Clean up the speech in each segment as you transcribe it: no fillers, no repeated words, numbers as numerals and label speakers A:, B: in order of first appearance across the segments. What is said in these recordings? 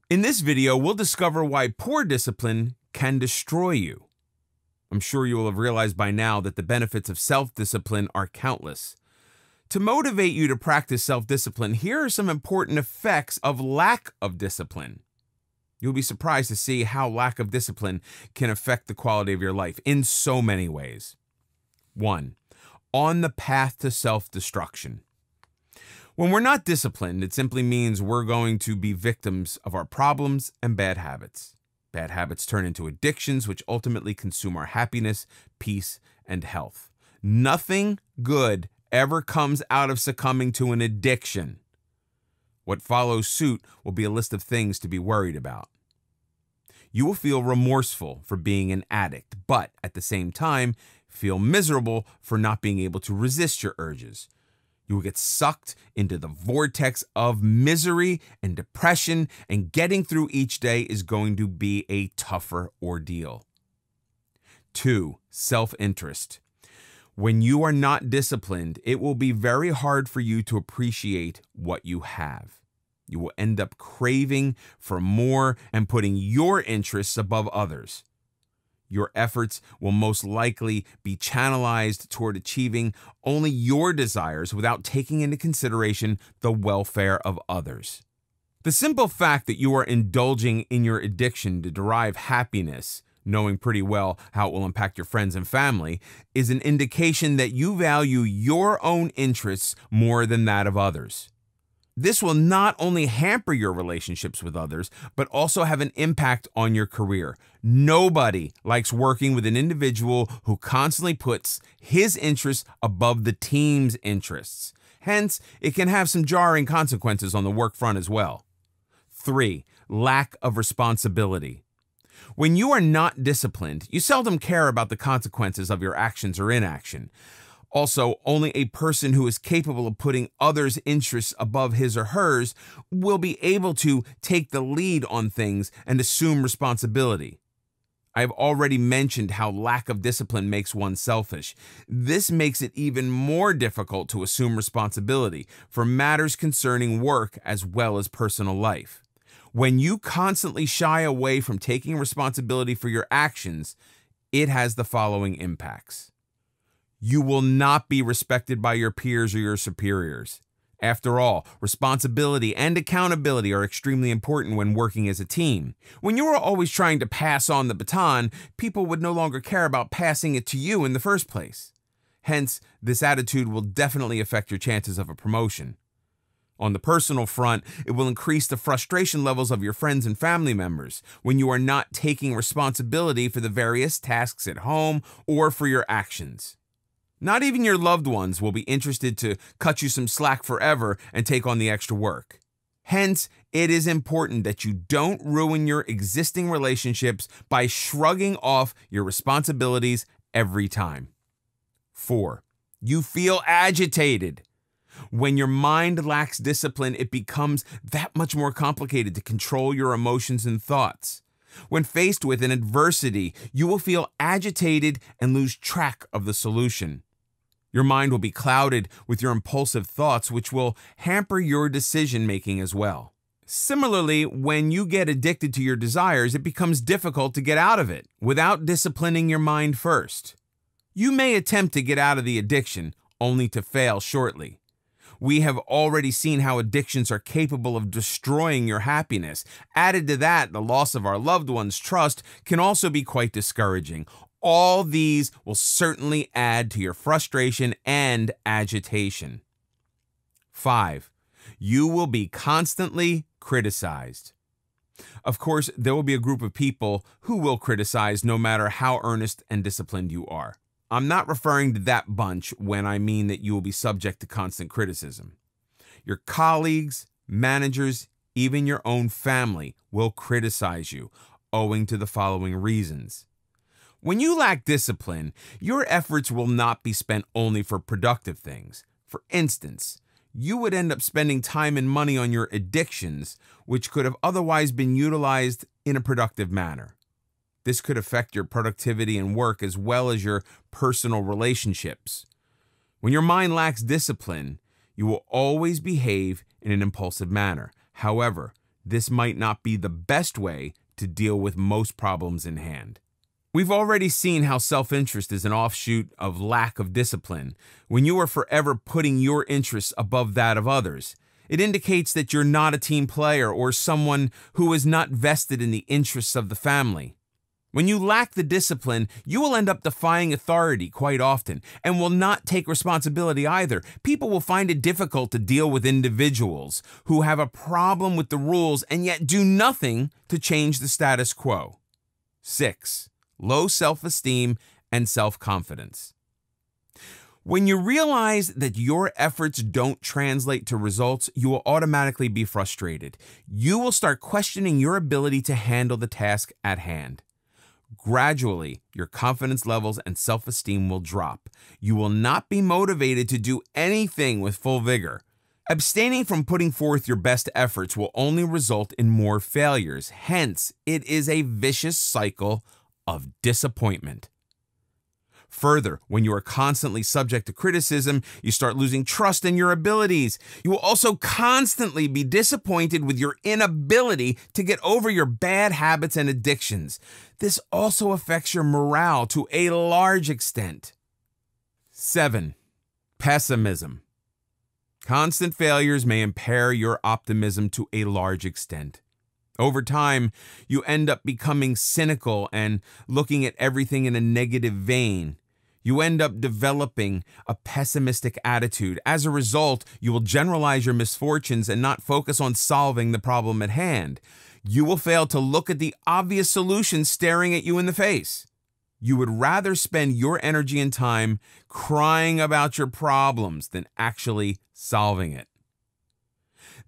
A: In this video, we'll discover why poor discipline can destroy you. I'm sure you will have realized by now that the benefits of self-discipline are countless. To motivate you to practice self-discipline, here are some important effects of lack of discipline. You'll be surprised to see how lack of discipline can affect the quality of your life in so many ways. 1. On the path to self-destruction. When we're not disciplined, it simply means we're going to be victims of our problems and bad habits. Bad habits turn into addictions, which ultimately consume our happiness, peace, and health. Nothing good ever comes out of succumbing to an addiction. What follows suit will be a list of things to be worried about. You will feel remorseful for being an addict, but at the same time, feel miserable for not being able to resist your urges. You will get sucked into the vortex of misery and depression, and getting through each day is going to be a tougher ordeal. 2. Self-interest. When you are not disciplined, it will be very hard for you to appreciate what you have. You will end up craving for more and putting your interests above others. Your efforts will most likely be channelized toward achieving only your desires without taking into consideration the welfare of others. The simple fact that you are indulging in your addiction to derive happiness, knowing pretty well how it will impact your friends and family, is an indication that you value your own interests more than that of others. This will not only hamper your relationships with others, but also have an impact on your career. Nobody likes working with an individual who constantly puts his interests above the team's interests. Hence, it can have some jarring consequences on the work front as well. 3. Lack of responsibility. When you are not disciplined, you seldom care about the consequences of your actions or inaction. Also, only a person who is capable of putting others' interests above his or hers will be able to take the lead on things and assume responsibility. I have already mentioned how lack of discipline makes one selfish. This makes it even more difficult to assume responsibility for matters concerning work as well as personal life. When you constantly shy away from taking responsibility for your actions, it has the following impacts. You will not be respected by your peers or your superiors. After all, responsibility and accountability are extremely important when working as a team. When you are always trying to pass on the baton, people would no longer care about passing it to you in the first place. Hence, this attitude will definitely affect your chances of a promotion. On the personal front, it will increase the frustration levels of your friends and family members when you are not taking responsibility for the various tasks at home or for your actions. Not even your loved ones will be interested to cut you some slack forever and take on the extra work. Hence, it is important that you don't ruin your existing relationships by shrugging off your responsibilities every time. 4. You feel agitated. When your mind lacks discipline, it becomes that much more complicated to control your emotions and thoughts. When faced with an adversity, you will feel agitated and lose track of the solution. Your mind will be clouded with your impulsive thoughts, which will hamper your decision-making as well. Similarly, when you get addicted to your desires, it becomes difficult to get out of it without disciplining your mind first. You may attempt to get out of the addiction, only to fail shortly. We have already seen how addictions are capable of destroying your happiness. Added to that, the loss of our loved ones' trust can also be quite discouraging. All these will certainly add to your frustration and agitation. 5. You will be constantly criticized. Of course, there will be a group of people who will criticize no matter how earnest and disciplined you are. I'm not referring to that bunch when I mean that you will be subject to constant criticism. Your colleagues, managers, even your own family will criticize you, owing to the following reasons. When you lack discipline, your efforts will not be spent only for productive things. For instance, you would end up spending time and money on your addictions, which could have otherwise been utilized in a productive manner. This could affect your productivity and work as well as your personal relationships. When your mind lacks discipline, you will always behave in an impulsive manner. However, this might not be the best way to deal with most problems in hand. We've already seen how self-interest is an offshoot of lack of discipline. When you are forever putting your interests above that of others, it indicates that you're not a team player or someone who is not vested in the interests of the family. When you lack the discipline, you will end up defying authority quite often and will not take responsibility either. People will find it difficult to deal with individuals who have a problem with the rules and yet do nothing to change the status quo. 6. Low self-esteem and self-confidence. When you realize that your efforts don't translate to results, you will automatically be frustrated. You will start questioning your ability to handle the task at hand. Gradually, your confidence levels and self-esteem will drop. You will not be motivated to do anything with full vigor. Abstaining from putting forth your best efforts will only result in more failures. Hence, it is a vicious cycle of disappointment. Further, when you are constantly subject to criticism, you start losing trust in your abilities. You will also constantly be disappointed with your inability to get over your bad habits and addictions. This also affects your morale to a large extent. 7. Pessimism. Constant failures may impair your optimism to a large extent. Over time, you end up becoming cynical and looking at everything in a negative vein. You end up developing a pessimistic attitude. As a result, you will generalize your misfortunes and not focus on solving the problem at hand. You will fail to look at the obvious solution staring at you in the face. You would rather spend your energy and time crying about your problems than actually solving it.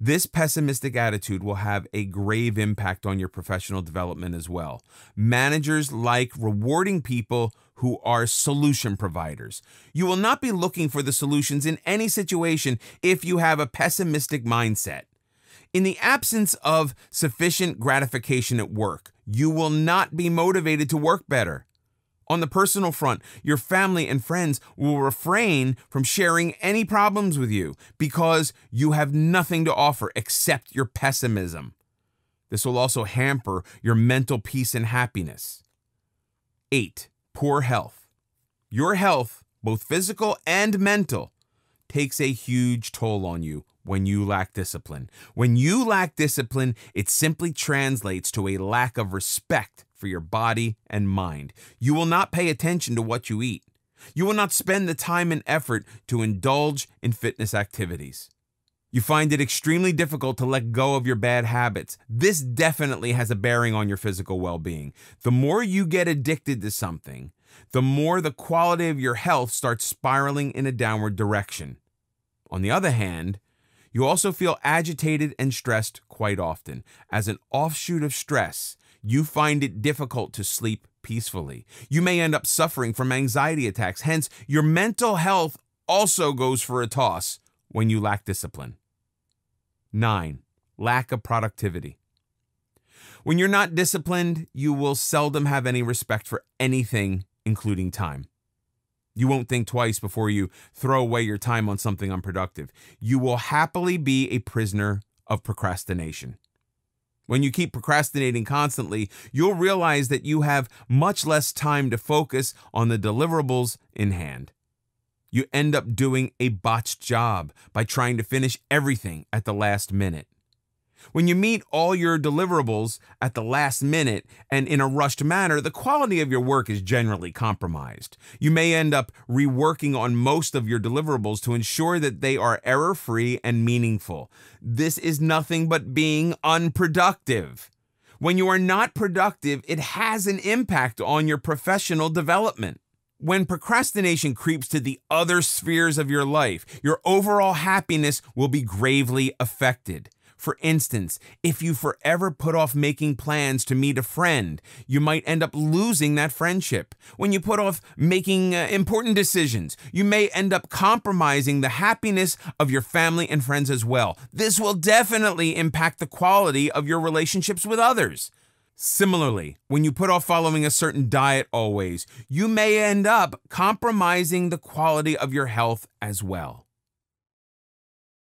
A: This pessimistic attitude will have a grave impact on your professional development as well. Managers like rewarding people who are solution providers. You will not be looking for the solutions in any situation if you have a pessimistic mindset. In the absence of sufficient gratification at work, you will not be motivated to work better. On the personal front, your family and friends will refrain from sharing any problems with you because you have nothing to offer except your pessimism. This will also hamper your mental peace and happiness. 8. Poor health. Your health, both physical and mental, takes a huge toll on you when you lack discipline. When you lack discipline, it simply translates to a lack of respect for your body and mind. You will not pay attention to what you eat. You will not spend the time and effort to indulge in fitness activities. You find it extremely difficult to let go of your bad habits. This definitely has a bearing on your physical well-being. The more you get addicted to something, the more the quality of your health starts spiraling in a downward direction. On the other hand, you also feel agitated and stressed quite often. As an offshoot of stress, you find it difficult to sleep peacefully. You may end up suffering from anxiety attacks. Hence, your mental health also goes for a toss when you lack discipline. 9. Lack of productivity. When you're not disciplined, you will seldom have any respect for anything, including time. You won't think twice before you throw away your time on something unproductive. You will happily be a prisoner of procrastination. When you keep procrastinating constantly, you'll realize that you have much less time to focus on the deliverables in hand. You end up doing a botched job by trying to finish everything at the last minute. When you meet all your deliverables at the last minute and in a rushed manner, the quality of your work is generally compromised. You may end up reworking on most of your deliverables to ensure that they are error-free and meaningful. This is nothing but being unproductive. When you are not productive, it has an impact on your professional development. When procrastination creeps to the other spheres of your life, your overall happiness will be gravely affected. For instance, if you forever put off making plans to meet a friend, you might end up losing that friendship. When you put off making important decisions, you may end up compromising the happiness of your family and friends as well. This will definitely impact the quality of your relationships with others. Similarly, when you put off following a certain diet always, you may end up compromising the quality of your health as well.